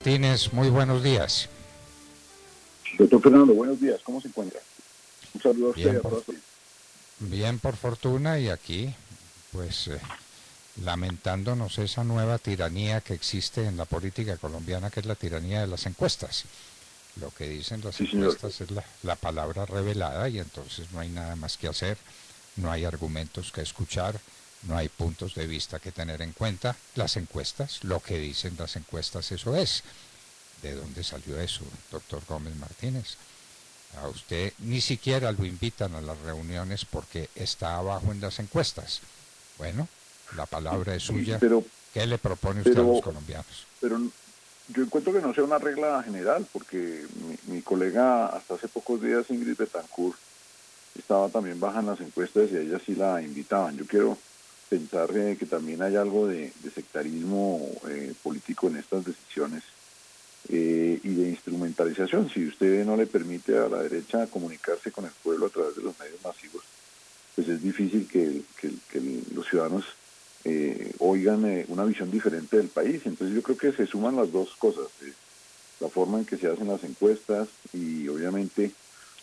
Martínez, muy buenos días. Doctor Fernando, buenos días, ¿cómo se encuentra? Un saludo a usted y Bien a por, todos. bien por fortuna y aquí, pues, lamentándonos esa nueva tiranía que existe en la política colombiana, que es la tiranía de las encuestas. Lo que dicen las Sí, señor. encuestas es la palabra revelada y entonces no hay nada más que hacer, no hay argumentos que escuchar, no hay puntos de vista que tener en cuenta. Las encuestas, lo que dicen las encuestas, eso es. ¿De dónde salió eso, doctor Gómez Martínez? A usted ni siquiera lo invitan a las reuniones porque está abajo en las encuestas. Bueno, la palabra es Sí, suya. pero, ¿Qué le propone usted a los pero, colombianos? pero yo encuentro que no sea una regla general, porque mi colega hasta hace pocos días, Ingrid Betancourt, estaba también baja en las encuestas y a ella sí la invitaban. Yo quiero pensar que también hay algo de sectarismo político en estas decisiones y de instrumentalización. Si usted no le permite a la derecha comunicarse con el pueblo a través de los medios masivos, pues es difícil que los ciudadanos oigan una visión diferente del país. Entonces yo creo que se suman las dos cosas, la forma en que se hacen las encuestas y obviamente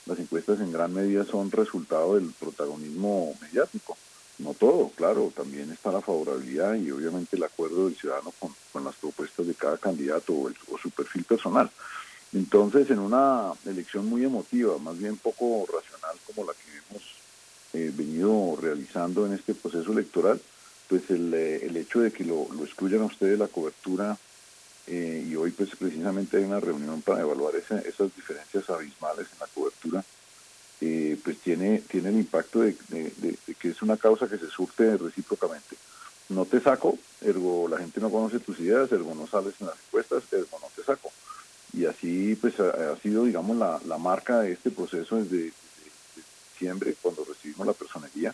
las encuestas en gran medida son resultado del protagonismo mediático. No todo, claro, también está la favorabilidad y obviamente el acuerdo del ciudadano con las propuestas de cada candidato o su perfil personal. Entonces, en una elección muy emotiva, más bien poco racional como la que hemos venido realizando en este proceso electoral, pues el hecho de que lo excluyan a usted de la cobertura y hoy pues precisamente hay una reunión para evaluar esas diferencias abismales en la cobertura, pues tiene el impacto de que es una causa que se surte recíprocamente. No te saco, ergo la gente no conoce tus ideas, ergo no sales en las encuestas, ergo no te saco. Y así pues ha sido, digamos, la marca de este proceso desde diciembre, cuando recibimos la personería.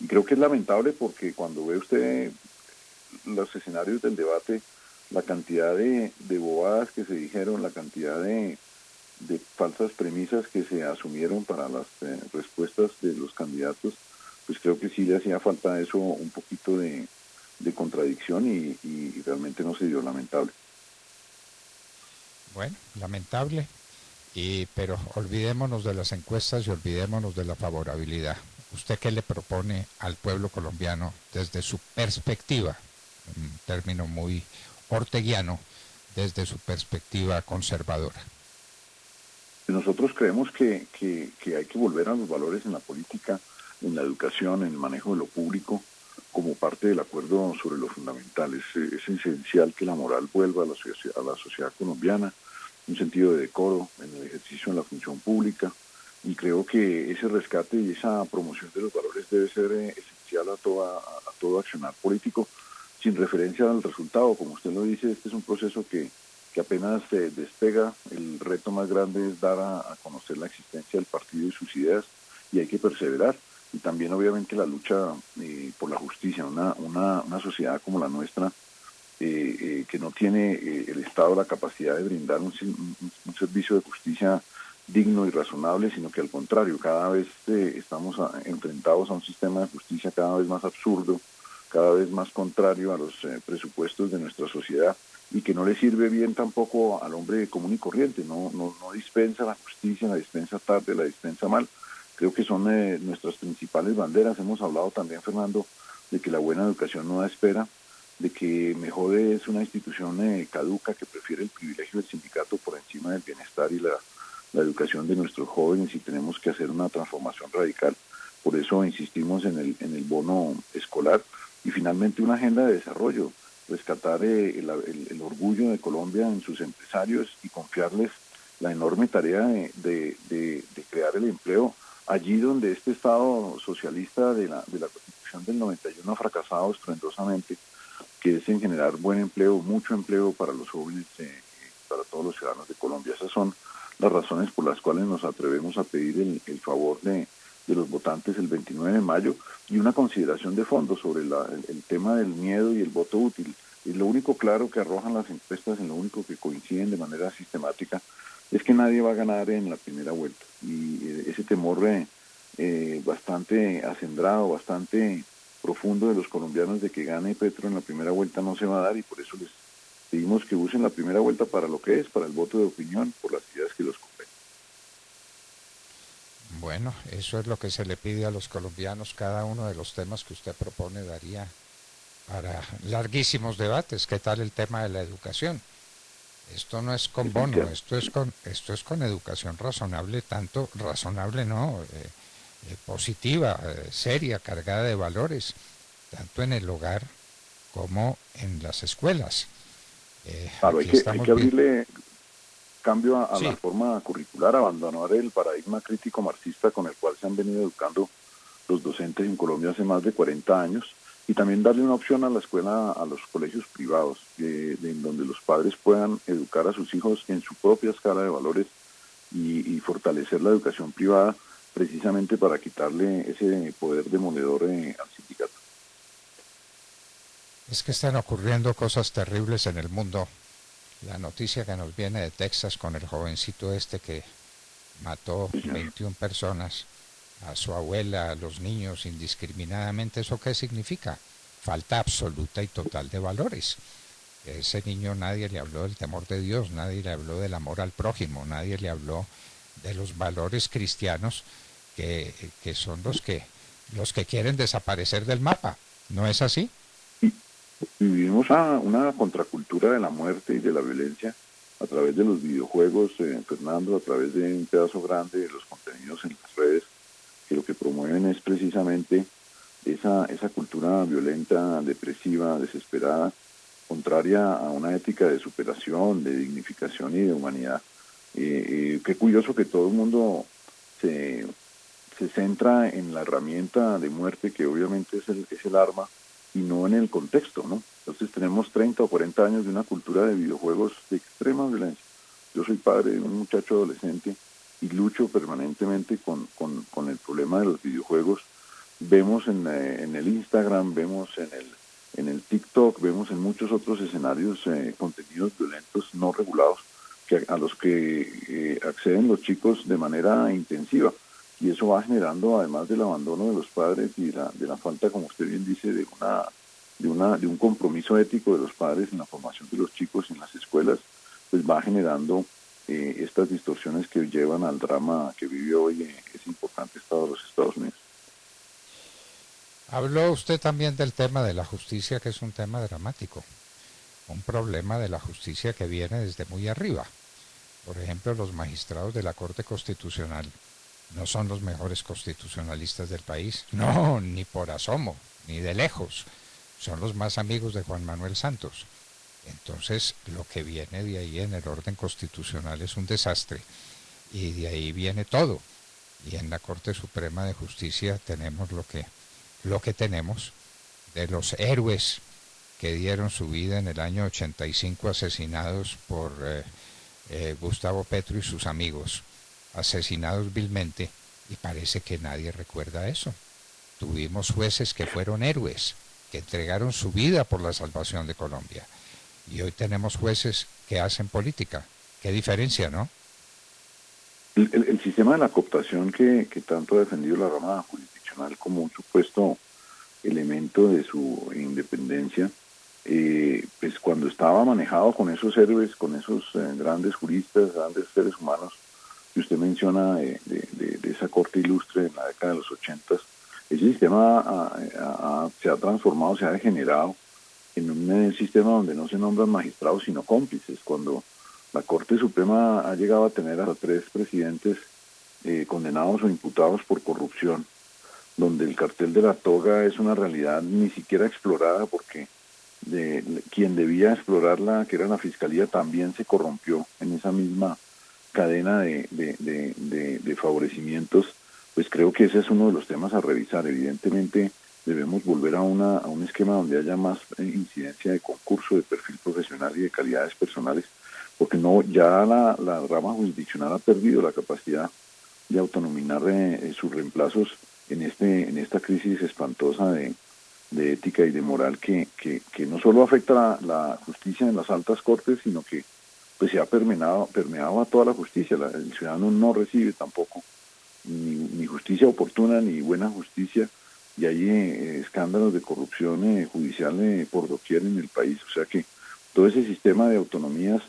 Y creo que es lamentable porque cuando ve usted los escenarios del debate, la cantidad de bobadas que se dijeron, la cantidad de falsas premisas que se asumieron para las respuestas de los candidatos, pues creo que sí le hacía falta a eso un poquito de contradicción y realmente no se dio, lamentable. Bueno, lamentable, pero olvidémonos de las encuestas y olvidémonos de la favorabilidad. ¿Usted qué le propone al pueblo colombiano desde su perspectiva? Un término muy orteguiano, desde su perspectiva conservadora. Nosotros creemos que hay que volver a los valores en la política, en la educación, en el manejo de lo público, como parte del acuerdo sobre lo fundamental. Es esencial que la moral vuelva a la sociedad colombiana, un sentido de decoro en el ejercicio de la función pública, y creo que ese rescate y esa promoción de los valores debe ser esencial a todo accionar político, sin referencia al resultado. Como usted lo dice, este es un proceso que apenas se despega. El reto más grande es dar a conocer la existencia del partido y sus ideas, y hay que perseverar. Y también obviamente la lucha por la justicia, una sociedad como la nuestra, que no tiene el Estado la capacidad de brindar un servicio de justicia digno y razonable, sino que al contrario, cada vez estamos enfrentados a un sistema de justicia cada vez más absurdo, cada vez más contrario a los presupuestos de nuestra sociedad y que no le sirve bien tampoco al hombre común y corriente. No dispensa la justicia, la dispensa tarde, la dispensa mal. Creo que son nuestras principales banderas. Hemos hablado también, Fernando, de que la buena educación no da espera, de que mejor es una institución caduca que prefiere el privilegio del sindicato por encima del bienestar y la educación de nuestros jóvenes, y tenemos que hacer una transformación radical. Por eso insistimos en el bono escolar y finalmente una agenda de desarrollo, rescatar el orgullo de Colombia en sus empresarios y confiarles la enorme tarea de crear el empleo allí donde este Estado socialista de la Constitución del 91 ha fracasado estruendosamente, que es en generar buen empleo, mucho empleo para los jóvenes, para todos los ciudadanos de Colombia. Esas son las razones por las cuales nos atrevemos a pedir el favor de los votantes el 29 de mayo y una consideración de fondo sobre el tema del miedo y el voto útil. Y lo único claro que arrojan las encuestas, en lo único que coinciden de manera sistemática, es que nadie va a ganar en la primera vuelta. Y ese temor bastante acendrado, bastante profundo de los colombianos de que gane Petro en la primera vuelta no se va a dar, y por eso Pedimos que usen la primera vuelta para lo que es, para el voto de opinión, por las ideas que los convengan. Bueno, eso es lo que se le pide a los colombianos. Cada uno de los temas que usted propone daría para larguísimos debates. ¿Qué tal el tema de la educación? Esto no es con bono, esto es con educación razonable, tanto razonable no, positiva, seria, cargada de valores, tanto en el hogar como en las escuelas. Claro, Aquí hay estamos que bien. abrirle cambio a la Sí, forma curricular, abandonar el paradigma crítico marxista con el cual se han venido educando los docentes en Colombia hace más de 40 años, y también darle una opción a la escuela, a los colegios privados, en donde los padres puedan educar a sus hijos en su propia escala de valores y fortalecer la educación privada precisamente para quitarle ese poder demoledor al sindicato. es que están ocurriendo cosas terribles en el mundo. La noticia que nos viene de Texas con el jovencito este que mató Sí, señor. 21 personas, a su abuela, a los niños indiscriminadamente, ¿eso qué significa? Falta absoluta y total de valores. Ese niño nadie le habló del temor de Dios, nadie le habló del amor al prójimo, nadie le habló de los valores cristianos que son los que quieren desaparecer del mapa. ¿No es así? Y vivimos a una contracultura de la muerte y de la violencia a través de los videojuegos, Fernando, a través de un pedazo grande de los contenidos en las redes, que lo que promueven es precisamente esa cultura violenta, depresiva, desesperada, contraria a una ética de superación, de dignificación y de humanidad. Qué curioso que todo el mundo se, se centra en la herramienta de muerte, que obviamente es el arma, y no en el contexto, ¿no? Entonces tenemos 30 o 40 años de una cultura de videojuegos de extrema violencia. Yo soy padre de un muchacho adolescente y lucho permanentemente con el problema de los videojuegos. Vemos en el Instagram, vemos en el TikTok, vemos en muchos otros escenarios contenidos violentos no regulados a los que acceden los chicos de manera intensiva. Y eso va generando, además del abandono de los padres y de la falta, como usted bien dice, de un compromiso ético de los padres en la formación de los chicos en las escuelas, pues va generando estas distorsiones que llevan al drama que vive hoy ese importante estado de los Estados Unidos. Habló usted también del tema de la justicia, que es un tema dramático, un problema de la justicia que viene desde muy arriba. Por ejemplo, los magistrados de la Corte Constitucional no son los mejores constitucionalistas del país, no, ni por asomo, ni de lejos, son los más amigos de Juan Manuel Santos. Entonces, lo que viene de ahí en el orden constitucional es un desastre, y de ahí viene todo. Y en la Corte Suprema de Justicia tenemos lo que tenemos de los héroes que dieron su vida en el año 85 asesinados por Gustavo Petro y sus amigos, asesinados vilmente, y parece que nadie recuerda eso. Tuvimos jueces que fueron héroes, que entregaron su vida por la salvación de Colombia, y hoy tenemos jueces que hacen política. Qué diferencia, ¿no? El sistema de la cooptación que tanto ha defendido la rama jurisdiccional como un supuesto elemento de su independencia, pues cuando estaba manejado con esos héroes, con esos grandes juristas, grandes seres humanos que usted menciona de esa corte ilustre en la década de los 80, ese sistema se ha transformado, se ha degenerado en un sistema donde no se nombran magistrados sino cómplices. Cuando la Corte Suprema ha llegado a tener hasta 3 presidentes condenados o imputados por corrupción, donde el cartel de la toga es una realidad ni siquiera explorada porque quien debía explorarla, que era la Fiscalía, también se corrompió en esa misma cadena de favorecimientos. Pues creo que ese es uno de los temas a revisar. Evidentemente debemos volver a un esquema donde haya más incidencia de concurso, de perfil profesional y de calidades personales, porque no, ya la rama jurisdiccional ha perdido la capacidad de autonominar sus reemplazos en esta crisis espantosa de ética y de moral que no solo afecta la justicia en las altas cortes, sino que pues se ha permeado a toda la justicia. El ciudadano no recibe tampoco ni justicia oportuna ni buena justicia, y hay escándalos de corrupción judicial por doquier en el país. O sea que todo ese sistema de autonomías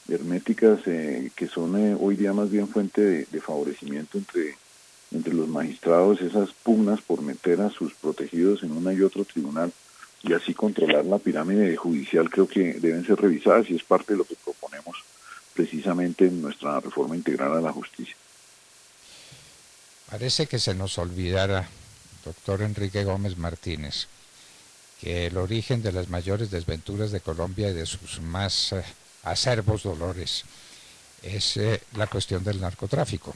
herméticas que son hoy día más bien fuente de favorecimiento entre los magistrados, esas pugnas por meter a sus protegidos en uno y otro tribunal y así controlar la pirámide judicial, creo que deben ser revisadas y es parte de lo que proponemos precisamente en nuestra reforma integral a la justicia. Parece que se nos olvidara, doctor Enrique Gómez Martínez, que el origen de las mayores desventuras de Colombia y de sus más acerbos dolores es la cuestión del narcotráfico,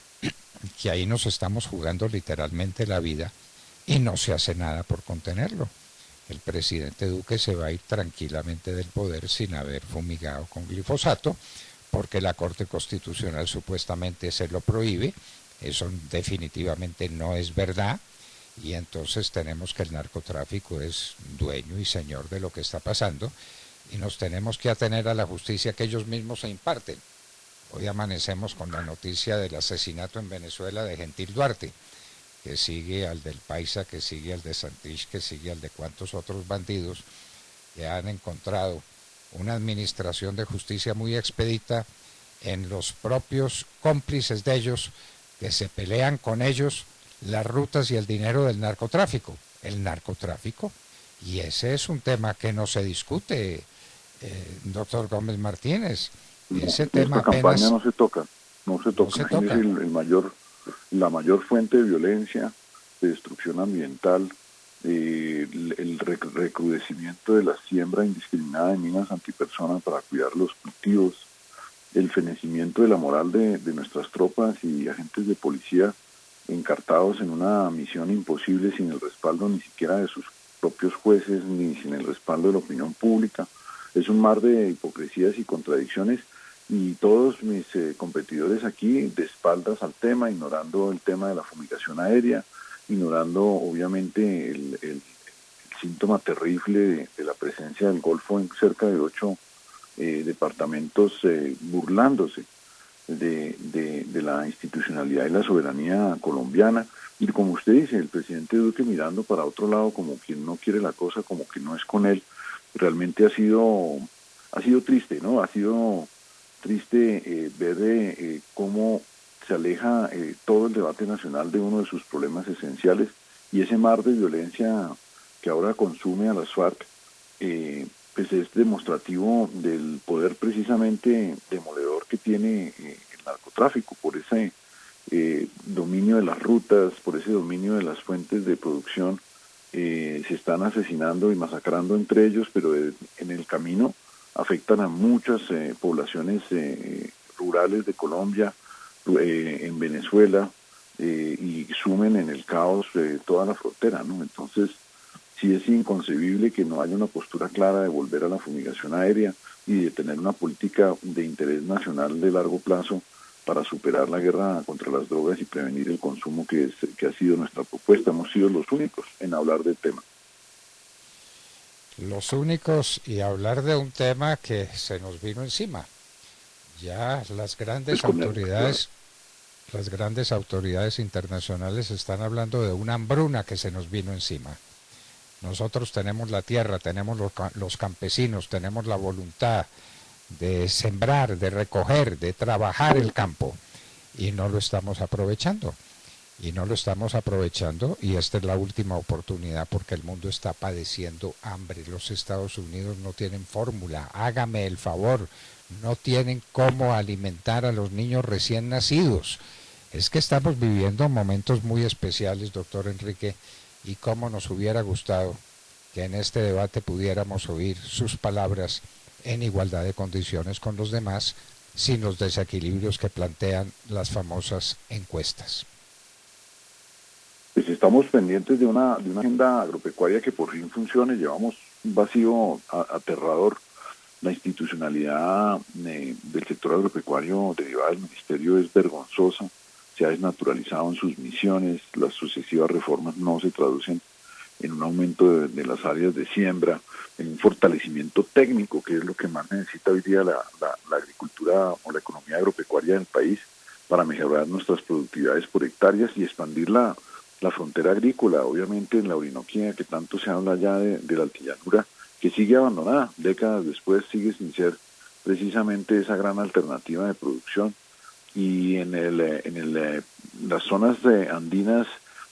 que ahí nos estamos jugando literalmente la vida y no se hace nada por contenerlo. El presidente Duque se va a ir tranquilamente del poder sin haber fumigado con glifosato, porque la Corte Constitucional supuestamente se lo prohíbe. Eso definitivamente no es verdad, y entonces tenemos que el narcotráfico es dueño y señor de lo que está pasando y nos tenemos que atener a la justicia que ellos mismos se imparten. Hoy amanecemos con la noticia del asesinato en Venezuela de Gentil Duarte, que sigue al del Paisa, que sigue al de Santrich, que sigue al de cuantos otros bandidos que han encontrado una administración de justicia muy expedita en los propios cómplices de ellos, que se pelean con ellos las rutas y el dinero del narcotráfico. El narcotráfico, y ese es un tema que no se discute, doctor Gómez Martínez. Ese tema esta campaña apenas no se toca. Es la mayor fuente de violencia, de destrucción ambiental, el recrudecimiento de la siembra indiscriminada de minas antipersonas para cuidar los cultivos, el fenecimiento de la moral de nuestras tropas y agentes de policía encartados en una misión imposible sin el respaldo ni siquiera de sus propios jueces ni sin el respaldo de la opinión pública. Es un mar de hipocresías y contradicciones y todos mis competidores aquí de espaldas al tema, ignorando el tema de la fumigación aérea, ignorando obviamente el síntoma terrible de la presencia del Golfo en cerca de 8 departamentos, burlándose de la institucionalidad y la soberanía colombiana. Y como usted dice, el presidente Duque mirando para otro lado como quien no quiere la cosa, como que no es con él, realmente ha sido triste, ¿no? Ha sido triste ver cómo se aleja todo el debate nacional de uno de sus problemas esenciales y ese mar de violencia que ahora consume a las FARC, pues es demostrativo del poder precisamente demoledor que tiene el narcotráfico, por ese dominio de las rutas, por ese dominio de las fuentes de producción. Se están asesinando y masacrando entre ellos, pero en el camino afectan a muchas poblaciones rurales de Colombia, en Venezuela, y sumen en el caos toda la frontera, ¿no? Entonces, sí es inconcebible que no haya una postura clara de volver a la fumigación aérea y de tener una política de interés nacional de largo plazo para superar la guerra contra las drogas y prevenir el consumo que ha sido nuestra propuesta. Hemos sido los únicos en hablar del tema. Los únicos, y hablar de un tema que se nos vino encima. Ya las grandes autoridades internacionales están hablando de una hambruna que se nos vino encima. Nosotros tenemos la tierra, tenemos los campesinos, tenemos la voluntad de sembrar, de recoger, de trabajar el campo, y no lo estamos aprovechando. Y esta es la última oportunidad porque el mundo está padeciendo hambre. Los Estados Unidos no tienen fórmula, hágame el favor, no tienen cómo alimentar a los niños recién nacidos. Es que estamos viviendo momentos muy especiales, doctor Enrique, y cómo nos hubiera gustado que en este debate pudiéramos oír sus palabras en igualdad de condiciones con los demás, sin los desequilibrios que plantean las famosas encuestas. Pues estamos pendientes de una agenda agropecuaria que por fin funcione. Llevamos un vacío aterrador. La institucionalidad del sector agropecuario derivada del ministerio es vergonzosa. Se ha desnaturalizado en sus misiones. Las sucesivas reformas no se traducen en un aumento de las áreas de siembra, en un fortalecimiento técnico, que es lo que más necesita hoy día la agricultura o la economía agropecuaria del país para mejorar nuestras productividades por hectáreas y expandir la frontera agrícola. Obviamente en la Orinoquía, que tanto se habla ya de la altillanura, que sigue abandonada. Décadas después sigue sin ser precisamente esa gran alternativa de producción. Y las zonas andinas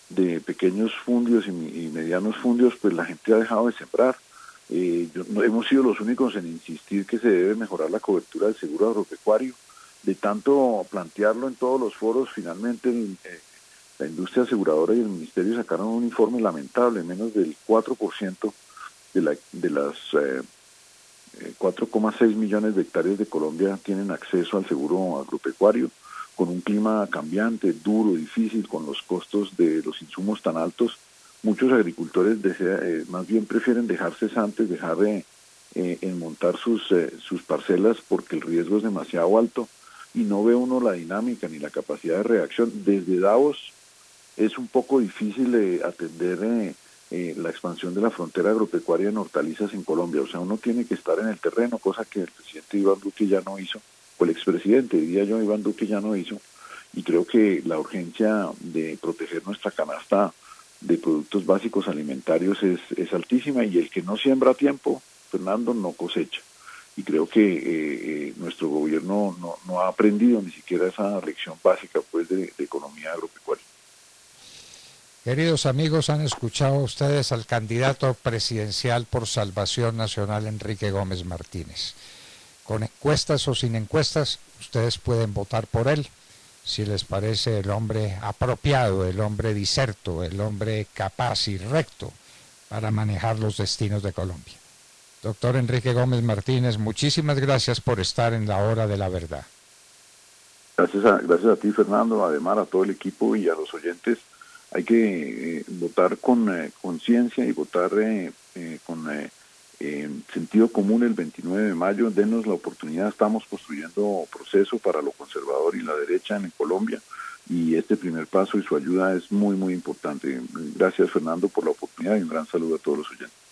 de pequeños fundios y medianos fundios, pues la gente ha dejado de sembrar. No hemos sido los únicos en insistir que se debe mejorar la cobertura del seguro agropecuario. De tanto plantearlo en todos los foros, finalmente la industria aseguradora y el ministerio sacaron un informe lamentable. Menos del 4% de las 4,6 millones de hectáreas de Colombia tienen acceso al seguro agropecuario, con un clima cambiante, duro, difícil, con los costos de los insumos tan altos. Muchos agricultores más bien prefieren dejar cesantes, dejar en montar sus parcelas porque el riesgo es demasiado alto y no ve uno la dinámica ni la capacidad de reacción. Desde Davos es un poco difícil atender la expansión de la frontera agropecuaria en hortalizas en Colombia. O sea, uno tiene que estar en el terreno, cosa que el presidente Iván Duque ya no hizo, o el expresidente, diría yo, Iván Duque ya no hizo, y creo que la urgencia de proteger nuestra canasta de productos básicos alimentarios es altísima, y el que no siembra a tiempo, Fernando, no cosecha. Y creo que nuestro gobierno no ha aprendido ni siquiera esa lección básica pues de economía agropecuaria. Queridos amigos, han escuchado ustedes al candidato presidencial por Salvación Nacional, Enrique Gómez Martínez. Con encuestas o sin encuestas, ustedes pueden votar por él, si les parece el hombre apropiado, el hombre diserto, el hombre capaz y recto para manejar los destinos de Colombia. Doctor Enrique Gómez Martínez, muchísimas gracias por estar en la hora de la verdad. Gracias a ti, Fernando, además a todo el equipo y a los oyentes. Hay que votar con conciencia y votar con sentido común el 29 de mayo. Denos la oportunidad, estamos construyendo proceso para lo conservador y la derecha en Colombia, y este primer paso y su ayuda es muy, muy importante. Gracias, Fernando, por la oportunidad, y un gran saludo a todos los oyentes.